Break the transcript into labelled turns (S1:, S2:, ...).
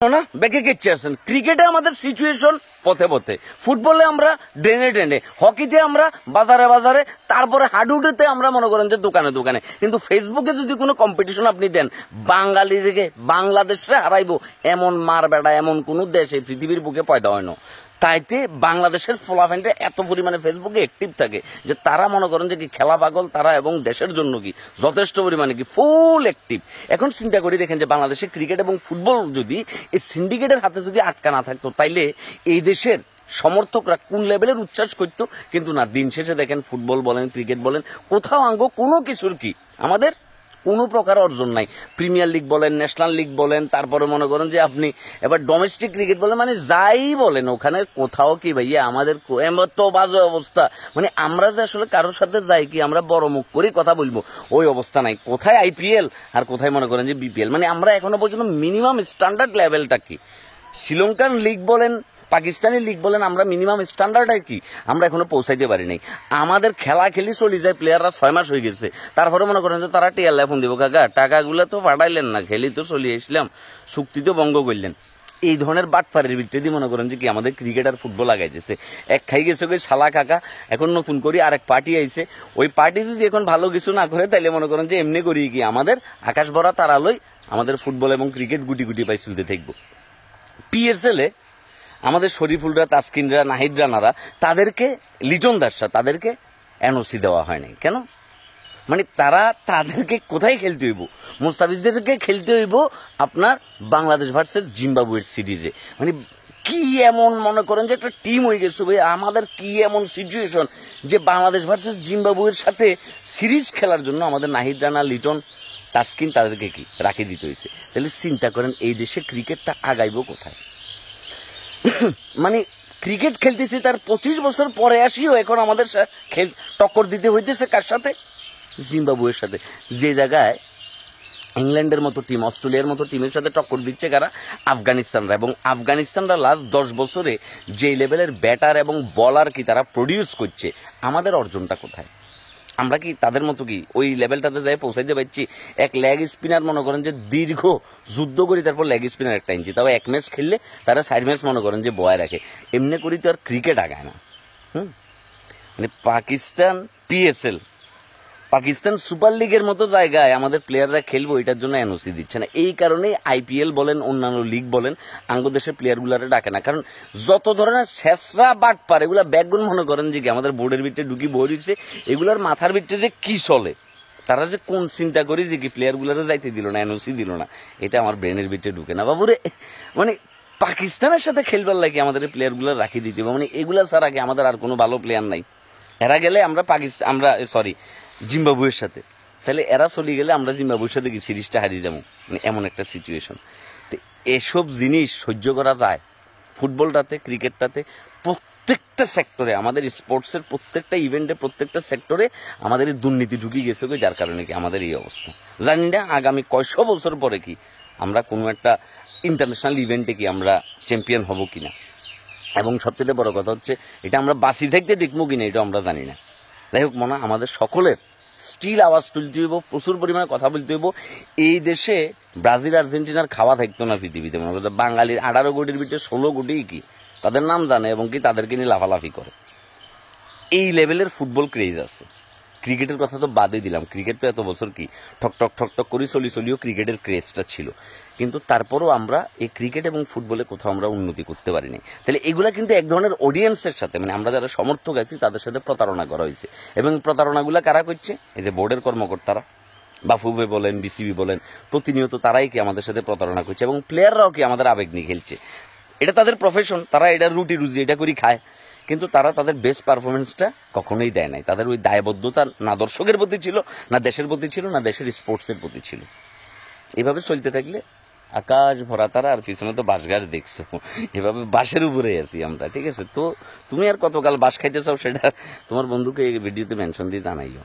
S1: না বেঁকে কেচ্ছে আছেন। ক্রিকেটে আমাদের সিচুয়েশন পথে পথে, ফুটবলে আমরা ড্রেনে ড্রেনে, হকিতে আমরা বাজারে বাজারে, তারপরে হাডুডুতে আমরা মনে করেন যে দোকানে দোকানে। কিন্তু ফেসবুকে যদি কোনো কম্পিটিশন আপনি দেন, বাঙালিকে বাংলাদেশে হারাইবো এমন মার বেড়া এমন কোন দেশ এই পৃথিবীর বুকে পয়দা হয় না। তাইতে বাংলাদেশের ফলাফলটা এত পরিমাণে ফেসবুকে অ্যাক্টিভ থাকে যে তারা মনে করেন যে কি খেলা পাগল তারা, এবং দেশের জন্য কি যথেষ্ট পরিমাণে কি ফুল অ্যাক্টিভ। এখন চিন্তা করি দেখেন যে বাংলাদেশের ক্রিকেট এবং ফুটবল যদি এই সিন্ডিকেটের হাতে যদি আটকা না থাকতো, তাইলে এই দেশের সমর্থকরা কোন লেভেলের উচ্ছ্বাস করতো। কিন্তু না, দিন শেষে দেখেন ফুটবল বলেন ক্রিকেট বলেন কোথাও কোনো কিছুর কি আমাদের কোনো প্রকার অর্জন নাই। প্রিমিয়ার লিগ বলেন, ন্যাশনাল লিগ বলেন, তারপরে মনে করেন যে আপনি এবার ডোমেস্টিক ক্রিকেট বলেন, মানে যাই বলেন ওখানে কোথাও কি ভাইয়া আমাদের এত বাজে অবস্থা। মানে আমরা যে আসলে কারোর সাথে যাই কি আমরা বড় মুখ করে কথা বলবো ওই অবস্থা নাই। কোথায় আইপিএল আর কোথায় মনে করেন যে বিপিএল। মানে আমরা এখনো পর্যন্ত মিনিমাম স্ট্যান্ডার্ড লেভেলটা কি, শ্রীলঙ্কান লিগ বলেন পাকিস্তানি লিগ বলেন, আমরা মিনিমাম স্ট্যান্ডার্ড কি আমরা এখনো পৌঁছাইতে পারি নাই। আমাদের খেলা খেলি চলে যায়, প্লেয়াররা 6 মাস হয়ে গেছে, তারপরে মনে করেন যে তারা টিয়ার ফোন দিব, কাকা টাকাগুলো তো পাঠাইলেন না, খেলি তো চলে আসলাম, চুক্তি তো ভঙ্গ করলেন। এই ধরনের বাটপাড়ের ভিত্তি দিয়ে মনে করেন যে কি আমাদের ক্রিকেট আর ফুটবল আগাইতেছে। এক খাই গেছে ওই শালা কাকা, এখন নতুন করে আরেক পার্টি আইছে। ওই পার্টি যদি এখন ভালো কিছু না করে তাইলে মনে করেন যে এমনি করি কি আমাদের আকাশ ভরা তারালই আমাদের ফুটবল এবং ক্রিকেট গুটি গুটি পাই চলতে থাকবো। পিএসএল এ আমাদের শরীফুলরা, তাসকিনরা, নাহিদ রানারা, তাদেরকে লিটন দাসরা তাদেরকে এনওসি দেওয়া হয় নাই কেন? মানে তাদেরকে কোথায় খেলতে হইব? মুস্তাফিজদেরকে খেলতে হইব আপনার বাংলাদেশ ভার্সেস জিম্বাবুয়ের সিরিজে। মানে কি এমন মনে করেন যে একটা টিম হয়ে গেছে ভাই, আমাদের কি এমন সিচুয়েশন যে বাংলাদেশ ভার্সেস জিম্বাবুয়ের সাথে সিরিজ খেলার জন্য আমাদের নাহিদ রানা, লিটন, তাসকিন তাদেরকে কি রাখি দিতে হয়েছে। তাহলে চিন্তা করেন এই দেশে ক্রিকেটটা আগাইব কোথায়? মানে ক্রিকেট খেলতেছি তার 25 বছর পরে আসিও এখন আমাদের টক্কর দিতে হইতেছে কার সাথে? জিম্বাবুয়ের সাথে। যে জায়গায় ইংল্যান্ডের মতো টিম, অস্ট্রেলিয়ার মতো টিমের সাথে টক্কর দিচ্ছে কারা? আফগানিস্তানরা। এবং আফগানিস্তানরা লাস্ট 10 বছরে যে লেভেলের ব্যাটার এবং বলার কি তারা প্রডিউস করছে, আমাদের অর্জনটা কোথায়? আমরা কি তাদের মতো কি ওই লেভেলটাতে যাই পৌঁছাইতে পারছি? এক লেগ স্পিনার মনে করেন যে দীর্ঘ যুদ্ধ করি, তারপর লেগ স্পিনার একটা ইঞ্চি, তাও 1 ম্যাচ খেললে তারা 4 ম্যাচ মনে করেন যে বয় রাখে। এমনি করি তো আর ক্রিকেট আগায় না। মানে পাকিস্তান পিএসএল, পাকিস্তান সুপার লিগের মতো জায়গায় আমাদের প্লেয়াররা খেলবো, এটার জন্য এনওসি দিচ্ছে না। এই কারণেই আইপিএল বলেন অন্যান্য লিগ বলেন আঙ্গদেশের প্লেয়ারগুলারে ডাকে না। কারণ যত ধরনের শেষরা বাট পার এগুলা ব্যাকগুন মনে করেন যে কি আমাদের বোর্ডের ভিতরে ঢুকি বই দিচ্ছে, এগুলার মাথার ভিতরে যে কি চলে, তারা যে কোন চিন্তা করি যে কি প্লেয়ারগুলারে যাইতে দিল না, এনওসি দিল না, এটা আমার ব্রেনের ভিতরে ঢুকে না বাবুরে। মানে পাকিস্তানের সাথে খেলবার লাগে আমাদের প্লেয়ারগুলো রাখি দিতে হবে। মানে এগুলা ছাড়া কি আমাদের আর কোনো ভালো প্লেয়ার নাই? এরা গেলে আমরা জিম্বাবুয়ের সাথে, তাহলে এরা চলে গেলে আমরা জিম্বাবুয়ের সাথে কি সিরিজটা হারিয়ে যাবো। মানে এমন একটা সিচুয়েশন। তো এসব জিনিস সহ্য করা যায় ফুটবলটাতে, ক্রিকেটটাতে, প্রত্যেকটা সেক্টরে আমাদের স্পোর্টসের প্রত্যেকটা ইভেন্টে, প্রত্যেকটা সেক্টরে আমাদের এই দুর্নীতি ঢুকে গেছে, যার কারণে কি আমাদের এই অবস্থা। জানি না আগামী কয়শো বছর পরে কি আমরা কোনো একটা ইন্টারন্যাশনাল ইভেন্টে কি আমরা চ্যাম্পিয়ন হব কিনা, এবং সবচেয়ে বড় কথা হচ্ছে এটা আমরা বাঁচি থাকতে দেখবো কিনা এটা আমরা জানি না। যাই হোক, মনে আমাদের সকলের স্টিল আওয়াজ তুলতে হইব, প্রচুর পরিমাণে কথা বলতে হইব। এই দেশে ব্রাজিল আর্জেন্টিনার খাওয়া থাকতো না পৃথিবীতে। মনে করতে বাঙালির 18 কোটির ভিতরে 16 কোটি কি তাদের নাম জানে এবং কি তাদেরকে নিয়ে লাফালাফি করে। এই লেভেলের ফুটবল ক্রেজ আছে। ক্রিকেটের কথা তো বাদই দিলাম, ক্রিকেট তো এত বছর কি ঠক ঠক করে চলিও ক্রিকেটের ক্রেজটা ছিল। কিন্তু তারপরও আমরা এই ক্রিকেট এবং ফুটবলে কোথাও আমরা উন্নতি করতে পারিনি। তাহলে এগুলা কিন্তু এক ধরনের অডিয়েন্সের সাথে, মানে আমরা যারা সমর্থক আছি তাদের সাথে প্রতারণা করা হয়েছে। এবং প্রতারণাগুলা কারা করছে? এই যে বোর্ডের কর্মকর্তারা, বাফুবে বলেন, বিসিবি বলেন, প্রতিনিয়ত তারাই কি আমাদের সাথে প্রতারণা করছে। এবং প্লেয়াররাও কি আমাদের আবেগ নিয়ে খেলছে। এটা তাদের প্রফেশন, তারা এটা রুটি রুজি এটা করে খায়। কিন্তু তারা তাদের বেস্ট পারফরমেন্সটা কখনোই দেয় নাই। তাদের ওই দায়বদ্ধতা না দর্শকের প্রতি ছিল, না দেশের প্রতি ছিল, না দেশের স্পোর্টসের প্রতি ছিল। এভাবে চলতে থাকলে আকাশ ভরা তারা, আর পিছনে তো বাঁশ গাছ দেখছো, এভাবে বাঁশের উপরে আছি আমরা। ঠিক আছে, তো তুমি আর কতকাল বাঁশ খাইতে চাও সেটা তোমার বন্ধুকে এই ভিডিওতে মেনশন দিয়ে জানাইও।